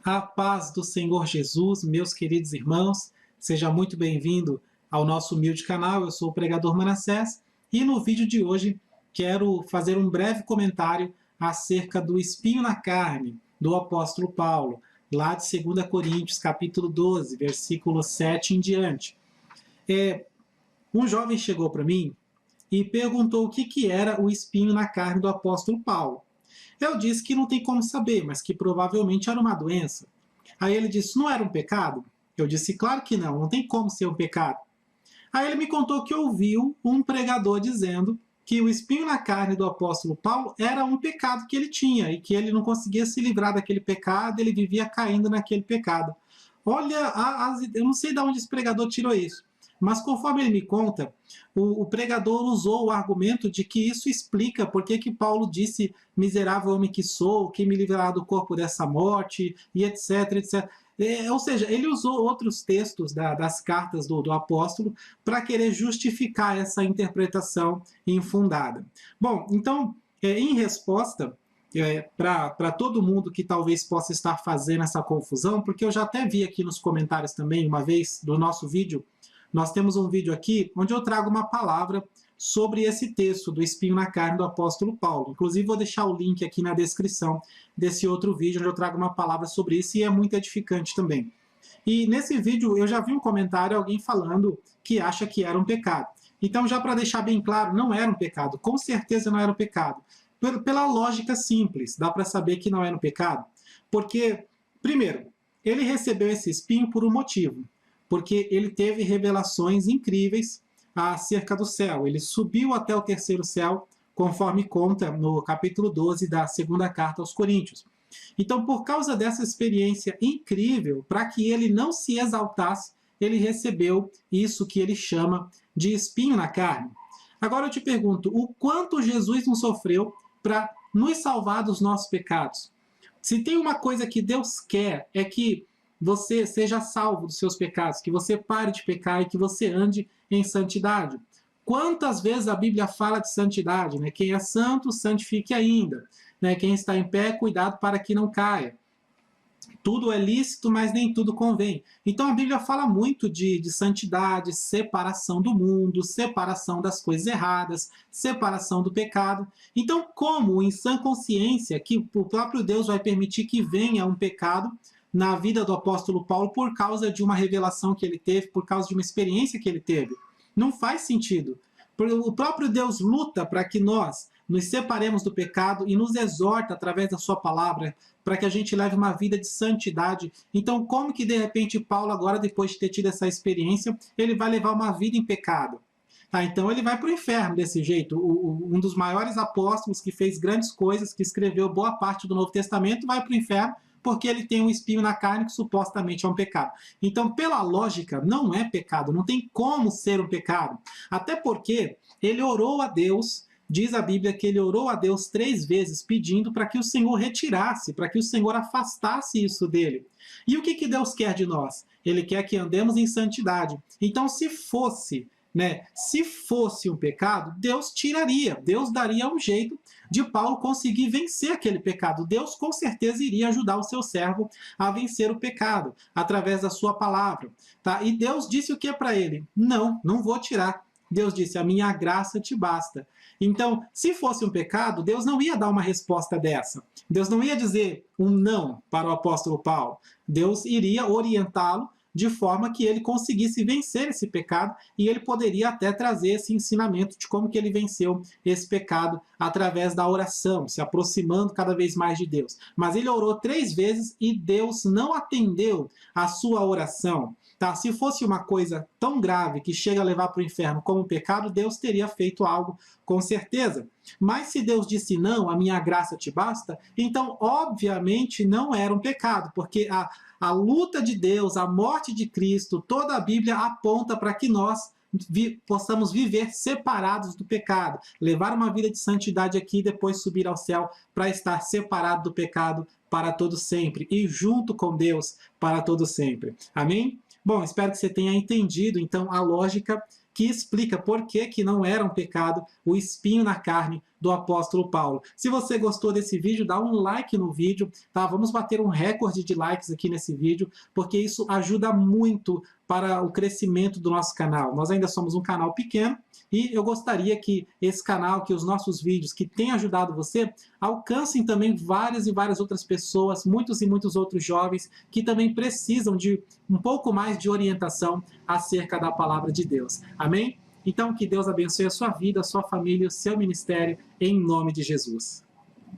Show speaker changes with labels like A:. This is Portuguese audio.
A: A paz do Senhor Jesus, meus queridos irmãos, seja muito bem-vindo ao nosso humilde canal. Eu sou o pregador Manassés e no vídeo de hoje quero fazer um breve comentário acerca do espinho na carne do apóstolo Paulo, lá de 2 Coríntios, capítulo 12, versículo 7 em diante. Um jovem chegou para mim e perguntou o que era o espinho na carne do apóstolo Paulo. Eu disse que não tem como saber, mas que provavelmente era uma doença. Aí ele disse, não era um pecado? Eu disse, claro que não tem como ser um pecado. Aí ele me contou que ouviu um pregador dizendo que o espinho na carne do apóstolo Paulo era um pecado que ele tinha e que ele não conseguia se livrar daquele pecado, ele vivia caindo naquele pecado. Olha, eu não sei de onde esse pregador tirou isso, mas conforme ele me conta, o pregador usou o argumento de que isso explica por que Paulo disse miserável homem que sou, que me livrará do corpo dessa morte, e etc, etc. Ou seja, ele usou outros textos das cartas do apóstolo para querer justificar essa interpretação infundada. Bom, então, em resposta, para todo mundo que talvez possa estar fazendo essa confusão, porque eu já até vi aqui nos comentários também, uma vez, do nosso vídeo, nós temos um vídeo aqui onde eu trago uma palavra sobre esse texto do espinho na carne do apóstolo Paulo. Inclusive, vou deixar o link aqui na descrição desse outro vídeo, onde eu trago uma palavra sobre isso, e é muito edificante também. E nesse vídeo, eu já vi um comentário, alguém falando que acha que era um pecado. Então, já para deixar bem claro, não era um pecado. Com certeza não era um pecado. Pela lógica simples, dá para saber que não era um pecado. Porque, primeiro, ele recebeu esse espinho por um motivo. Porque ele teve revelações incríveis acerca do céu. Ele subiu até o terceiro céu, conforme conta no capítulo 12 da segunda carta aos Coríntios. Então, por causa dessa experiência incrível, para que ele não se exaltasse, ele recebeu isso que ele chama de espinho na carne. Agora eu te pergunto, o quanto Jesus não sofreu para nos salvar dos nossos pecados? Se tem uma coisa que Deus quer, é que você seja salvo dos seus pecados, que você pare de pecar e que você ande em santidade. Quantas vezes a Bíblia fala de santidade? Né? Quem é santo, santifique ainda. Né? Quem está em pé, cuidado para que não caia. Tudo é lícito, mas nem tudo convém. Então a Bíblia fala muito de santidade, separação do mundo, separação das coisas erradas, separação do pecado. Então, como em sã consciência que o próprio Deus vai permitir que venha um pecado na vida do apóstolo Paulo por causa de uma revelação que ele teve, por causa de uma experiência que ele teve? Não faz sentido. O próprio Deus luta para que nós nos separemos do pecado e nos exorta através da sua palavra para que a gente leve uma vida de santidade. Então, como que de repente Paulo agora, depois de ter tido essa experiência, ele vai levar uma vida em pecado? Então ele vai para o inferno desse jeito. Um dos maiores apóstolos que fez grandes coisas, que escreveu boa parte do Novo Testamento, vai para o inferno porque ele tem um espinho na carne que supostamente é um pecado. Então, pela lógica, não é pecado, não tem como ser um pecado. Até porque ele orou a Deus, diz a Bíblia que ele orou a Deus 3 vezes pedindo para que o Senhor retirasse, para que o Senhor afastasse isso dele. E o que Deus quer de nós? Ele quer que andemos em santidade. Então, se fosse um pecado, Deus tiraria, Deus daria um jeito de Paulo conseguir vencer aquele pecado. Deus com certeza iria ajudar o seu servo a vencer o pecado, através da sua palavra. Tá? E Deus disse o que para ele? Não vou tirar. Deus disse, a minha graça te basta. Então, se fosse um pecado, Deus não ia dar uma resposta dessa. Deus não ia dizer um não para o apóstolo Paulo. Deus iria orientá-lo de forma que ele conseguisse vencer esse pecado e ele poderia até trazer esse ensinamento de como que ele venceu esse pecado através da oração, se aproximando cada vez mais de Deus. Mas ele orou 3 vezes e Deus não atendeu a sua oração. Tá? Se fosse uma coisa tão grave que chega a levar para o inferno como um pecado, Deus teria feito algo com certeza. Mas se Deus disse não, a minha graça te basta, então obviamente não era um pecado, porque a luta de Deus, a morte de Cristo, toda a Bíblia aponta para que nós possamos viver separados do pecado, levar uma vida de santidade aqui e depois subir ao céu para estar separado do pecado para todo sempre e junto com Deus para todo sempre. Amém? Bom, espero que você tenha entendido então a lógica que explica por que não era um pecado o espinho na carne do apóstolo Paulo. Se você gostou desse vídeo, dá um like no vídeo, tá? Vamos bater um recorde de likes aqui nesse vídeo, porque isso ajuda muito para o crescimento do nosso canal. Nós ainda somos um canal pequeno e eu gostaria que esse canal, que os nossos vídeos que têm ajudado você, alcancem também várias e várias outras pessoas, muitos e muitos outros jovens que também precisam de um pouco mais de orientação acerca da palavra de Deus. Amém? Então, que Deus abençoe a sua vida, a sua família, o seu ministério, em nome de Jesus.